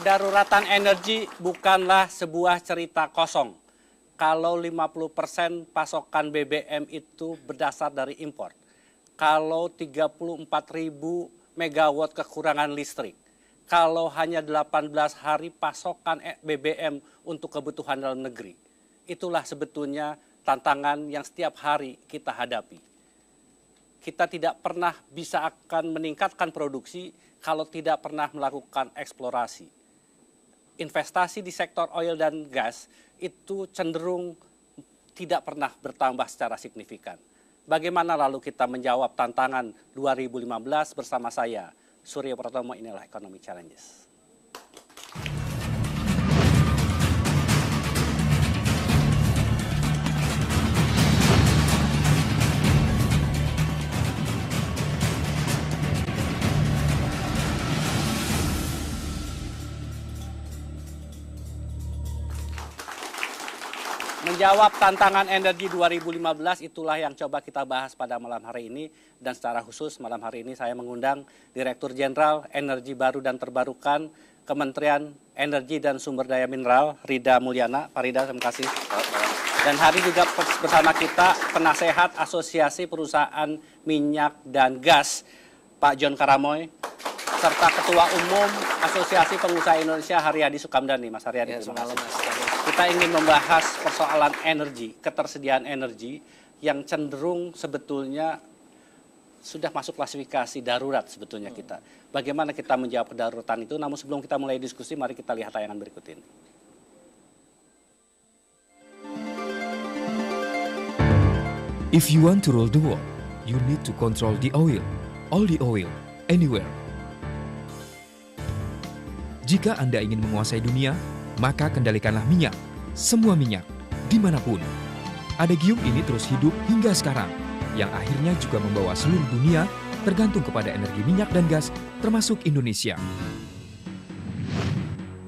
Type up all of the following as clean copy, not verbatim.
Kedaruratan energi bukanlah sebuah cerita kosong. Kalau 50% pasokan BBM itu berdasar dari impor. Kalau 34.000 megawatt kekurangan listrik. Kalau hanya 18 hari pasokan BBM untuk kebutuhan dalam negeri. Itulah sebetulnya tantangan yang setiap hari kita hadapi. Kita tidak pernah bisa akan meningkatkan produksi kalau tidak pernah melakukan eksplorasi. Investasi di sektor oil dan gas itu cenderung tidak pernah bertambah secara signifikan. Bagaimana lalu kita menjawab tantangan 2015 bersama saya, Surya Pratomo, inilah Economic Challenges. Menjawab tantangan energi 2015 itulah yang coba kita bahas pada malam hari ini. Dan secara khusus malam hari ini saya mengundang Direktur Jenderal Energi Baru dan Terbarukan Kementerian Energi dan Sumber Daya Mineral, Rida Mulyana. Pak Rida, terima kasih. Dan hari juga bersama kita Penasehat Asosiasi Perusahaan Minyak dan Gas, Pak John Karamoy, serta Ketua Umum Asosiasi Pengusaha Indonesia, Haryadi Sukamdhani. Mas Haryadi, terima kasih. Kita ingin membahas persoalan energi, ketersediaan energi yang cenderung sebetulnya sudah masuk klasifikasi darurat sebetulnya kita. Bagaimana kita menjawab kedaruratan itu? Namun sebelum kita mulai diskusi, mari kita lihat tayangan berikut ini. If you want to rule the world, you need to control the oil, all the oil, anywhere. Jika Anda ingin menguasai dunia, maka kendalikanlah minyak, semua minyak, dimanapun. Adagium ini terus hidup hingga sekarang, yang akhirnya juga membawa seluruh dunia tergantung kepada energi minyak dan gas, termasuk Indonesia.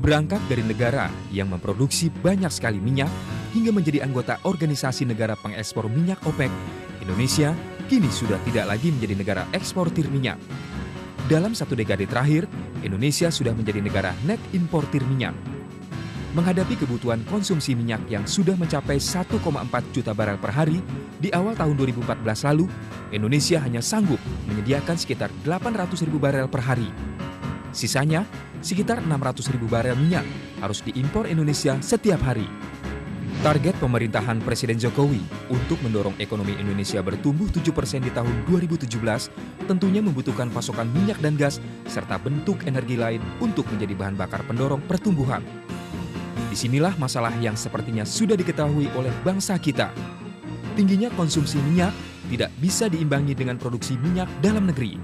Berangkat dari negara yang memproduksi banyak sekali minyak, hingga menjadi anggota organisasi negara pengekspor minyak OPEC, Indonesia kini sudah tidak lagi menjadi negara eksportir minyak. Dalam satu dekade terakhir, Indonesia sudah menjadi negara net importir minyak. Menghadapi kebutuhan konsumsi minyak yang sudah mencapai 1,4 juta barel per hari, di awal tahun 2014 lalu, Indonesia hanya sanggup menyediakan sekitar 800.000 barel per hari. Sisanya, sekitar 600.000 barel minyak harus diimpor Indonesia setiap hari. Target pemerintahan Presiden Jokowi untuk mendorong ekonomi Indonesia bertumbuh 7% di tahun 2017 tentunya membutuhkan pasokan minyak dan gas serta bentuk energi lain untuk menjadi bahan bakar pendorong pertumbuhan. Disinilah masalah yang sepertinya sudah diketahui oleh bangsa kita. Tingginya konsumsi minyak tidak bisa diimbangi dengan produksi minyak dalam negeri.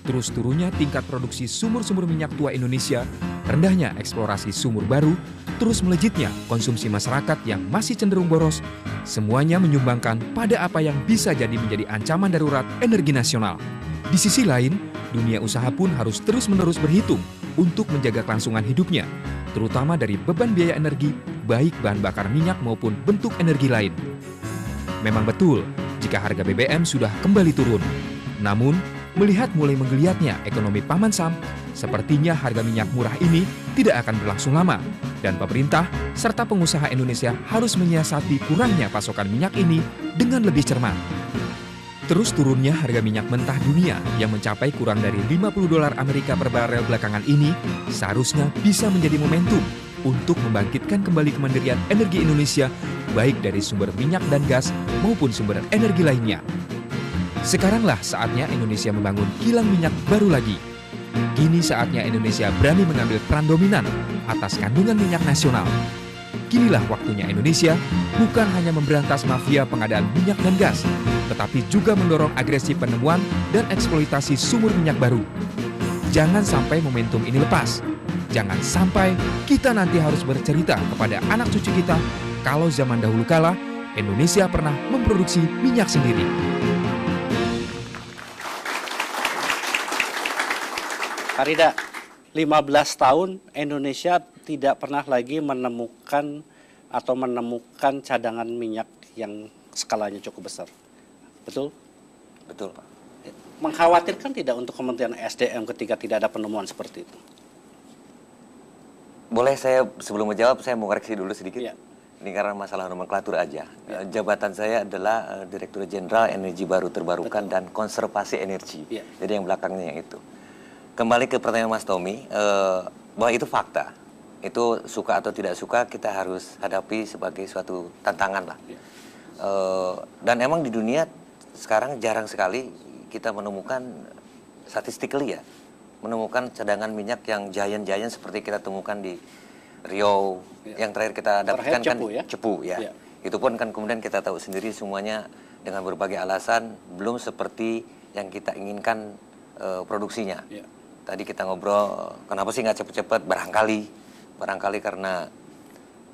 Terus turunnya tingkat produksi sumur-sumur minyak tua Indonesia, rendahnya eksplorasi sumur baru, terus melejitnya konsumsi masyarakat yang masih cenderung boros, semuanya menyumbangkan pada apa yang bisa jadi menjadi ancaman darurat energi nasional. Di sisi lain, dunia usaha pun harus terus-menerus berhitung untuk menjaga kelangsungan hidupnya, terutama dari beban biaya energi, baik bahan bakar minyak maupun bentuk energi lain. Memang betul, jika harga BBM sudah kembali turun. Namun, melihat mulai menggeliatnya ekonomi Paman Sam, sepertinya harga minyak murah ini tidak akan berlangsung lama, dan pemerintah serta pengusaha Indonesia harus menyiasati kurangnya pasokan minyak ini dengan lebih cermat. Terus turunnya harga minyak mentah dunia yang mencapai kurang dari $50 Amerika per barel belakangan ini seharusnya bisa menjadi momentum untuk membangkitkan kembali kemandirian energi Indonesia baik dari sumber minyak dan gas maupun sumber energi lainnya. Sekaranglah saatnya Indonesia membangun kilang minyak baru lagi. Kini saatnya Indonesia berani mengambil peran dominan atas kandungan minyak nasional. Kinilah waktunya Indonesia bukan hanya memberantas mafia pengadaan minyak dan gas, tetapi juga mendorong agresi penemuan dan eksploitasi sumur minyak baru. Jangan sampai momentum ini lepas. Jangan sampai kita nanti harus bercerita kepada anak cucu kita kalau zaman dahulu kala Indonesia pernah memproduksi minyak sendiri. Pak Rida, 15 tahun Indonesia tidak pernah lagi menemukan cadangan minyak yang skalanya cukup besar. Betul? Betul, Pak. Mengkhawatirkan tidak untuk Kementerian SDM ketika tidak ada penemuan seperti itu? Boleh saya sebelum menjawab saya mau koreksi dulu sedikit. Ya. Ini karena masalah nomenklatur aja. Jabatan saya adalah Direktur Jenderal Energi Baru Terbarukan dan Konservasi Energi. Ya. Jadi yang belakangnya yang itu. Kembali ke pertanyaan Mas Tommy, bahwa itu fakta. Itu suka atau tidak suka kita harus hadapi sebagai suatu tantangan lah. Ya. Dan emang di dunia sekarang jarang sekali kita menemukan statistically ya, menemukan cadangan minyak yang giant-giant seperti kita temukan di Riau, yang terakhir kita dapatkan kan Cepu ya. Itu pun kan kemudian kita tahu sendiri semuanya dengan berbagai alasan belum seperti yang kita inginkan produksinya. Tadi kita ngobrol kenapa sih nggak cepet-cepet, barangkali karena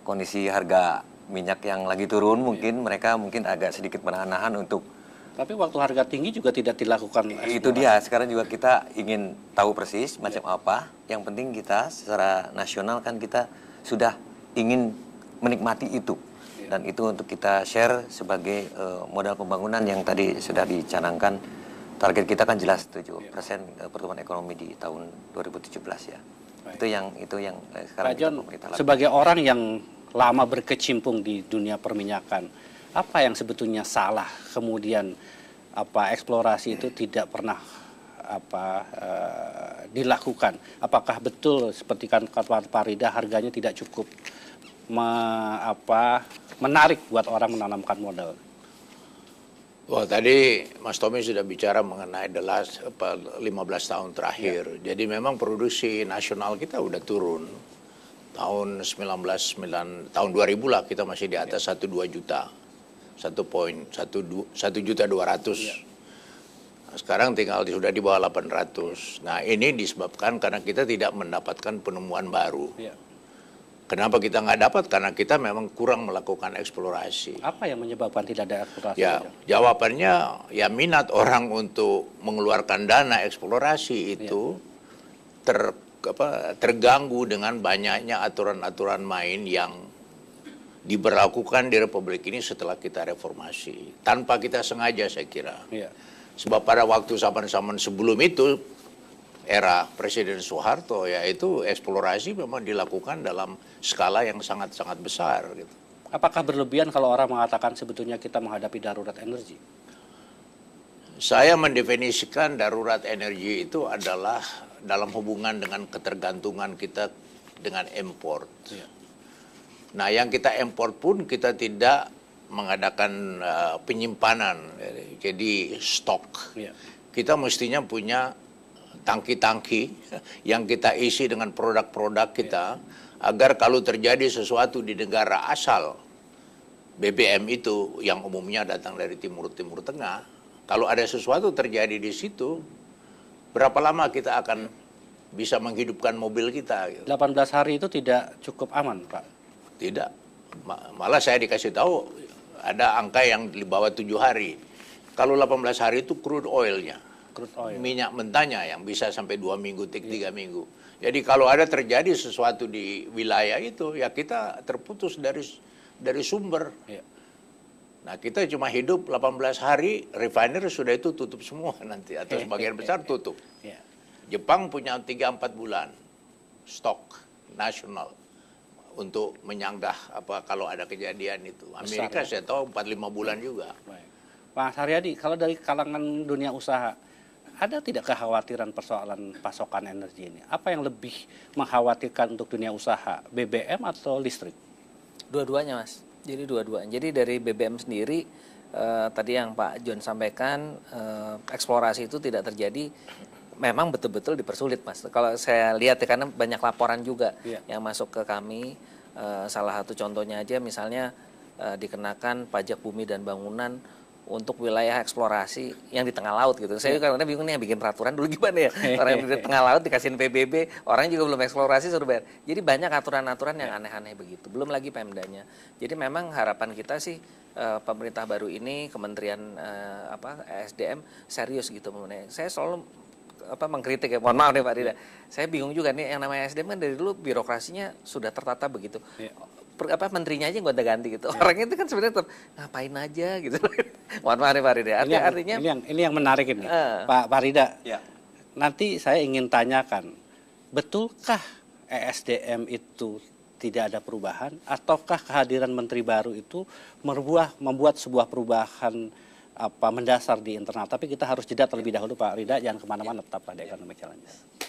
kondisi harga minyak yang lagi turun mungkin mereka mungkin agak sedikit menahan-nahan untuk. Tapi waktu harga tinggi juga tidak dilakukan. Itu dia, sekarang juga kita ingin tahu persis macam apa. Yang penting kita secara nasional kan kita sudah ingin menikmati itu. Dan itu untuk kita share sebagai modal pembangunan yang tadi sudah dicanangkan. Target kita kan jelas 7% pertumbuhan ekonomi di tahun 2017 ya. Baik. Itu yang sekarang Pak John, kita lakukan. sebagai orang yang lama berkecimpung di dunia perminyakan, apa yang sebetulnya salah kemudian eksplorasi itu tidak pernah dilakukan? Apakah betul seperti kan kata Pak Rida harganya tidak cukup menarik buat orang menanamkan modal? Wah, tadi Mas Tommy sudah bicara mengenai the last 15 tahun terakhir. Jadi memang produksi nasional kita udah turun. Tahun 2000 lah kita masih di atas 1,2 juta. 1,2 juta 200. Sekarang tinggal sudah di bawah 800. Nah, ini disebabkan karena kita tidak mendapatkan penemuan baru. Kenapa kita nggak dapat? Karena kita memang kurang melakukan eksplorasi. Apa yang menyebabkan tidak ada eksplorasi? Ya, jawabannya ya minat orang untuk mengeluarkan dana eksplorasi itu terganggu dengan banyaknya aturan-aturan main yang diberlakukan di Republik ini setelah kita reformasi. Tanpa kita sengaja saya kira. Sebab pada waktu zaman-zaman sebelum itu, era Presiden Soeharto, yaitu eksplorasi memang dilakukan dalam skala yang sangat-sangat besar. Gitu. Apakah berlebihan kalau orang mengatakan sebetulnya kita menghadapi darurat energi? Saya mendefinisikan darurat energi itu adalah dalam hubungan dengan ketergantungan kita dengan import. Nah, yang kita import pun kita tidak mengadakan penyimpanan, jadi stok. Kita mestinya punya tangki-tangki yang kita isi dengan produk-produk kita, agar kalau terjadi sesuatu di negara asal BBM itu yang umumnya datang dari Timur Tengah, kalau ada sesuatu terjadi di situ, berapa lama kita akan bisa menghidupkan mobil kita? Gitu. 18 hari itu tidak cukup aman, Pak? Tidak. Malah saya dikasih tahu ada angka yang di bawah 7 hari. Kalau 18 hari itu crude oilnya. Minyak mentahnya yang bisa sampai 2 minggu, 3 minggu. Jadi kalau ada terjadi sesuatu di wilayah itu, ya kita terputus dari sumber. Nah, kita cuma hidup 18 hari, refiner sudah itu tutup semua nanti, atau sebagian besar tutup. Jepang punya 3-4 bulan stok nasional untuk menyanggah kalau ada kejadian itu. Amerika saya tahu 4-5 bulan juga. Pak Haryadi, kalau dari kalangan dunia usaha, ada tidak kekhawatiran persoalan pasokan energi ini? Apa yang lebih mengkhawatirkan untuk dunia usaha, BBM atau listrik? Dua-duanya, Mas. Jadi dua-duanya. Jadi dari BBM sendiri, tadi yang Pak John sampaikan, eksplorasi itu tidak terjadi, memang betul-betul dipersulit, Mas. Kalau saya lihat ya, karena banyak laporan juga yang masuk ke kami. Salah satu contohnya aja misalnya dikenakan pajak bumi dan bangunan untuk wilayah eksplorasi yang di tengah laut gitu. Saya kadang-kadang bingung nih yang bikin peraturan dulu gimana ya. Orang yang di tengah laut dikasihin PBB, orang juga belum eksplorasi suruh bayar. Jadi banyak aturan-aturan yang aneh-aneh begitu. Belum lagi Pemdanya. Jadi memang harapan kita sih pemerintah baru ini, Kementerian SDM serius gitu mengenai. Saya selalu mengkritik ya, mohon maaf nih Pak Rida. Saya bingung juga nih yang namanya SDM kan dari dulu birokrasinya sudah tertata begitu. Menterinya aja gonta-ganti gitu. Orangnya itu kan sebenarnya tetap ngapain aja gitu. Mohon maaf nih Pak Rida. Artinya ini yang menarik ini. Pak Rida. Nanti saya ingin tanyakan, betulkah ESDM itu tidak ada perubahan, ataukah kehadiran menteri baru itu membuat sebuah perubahan mendasar di internal? Tapi kita harus jeda terlebih dahulu, Pak Rida, jangan kemana-mana, tetap pada Economic Challenges.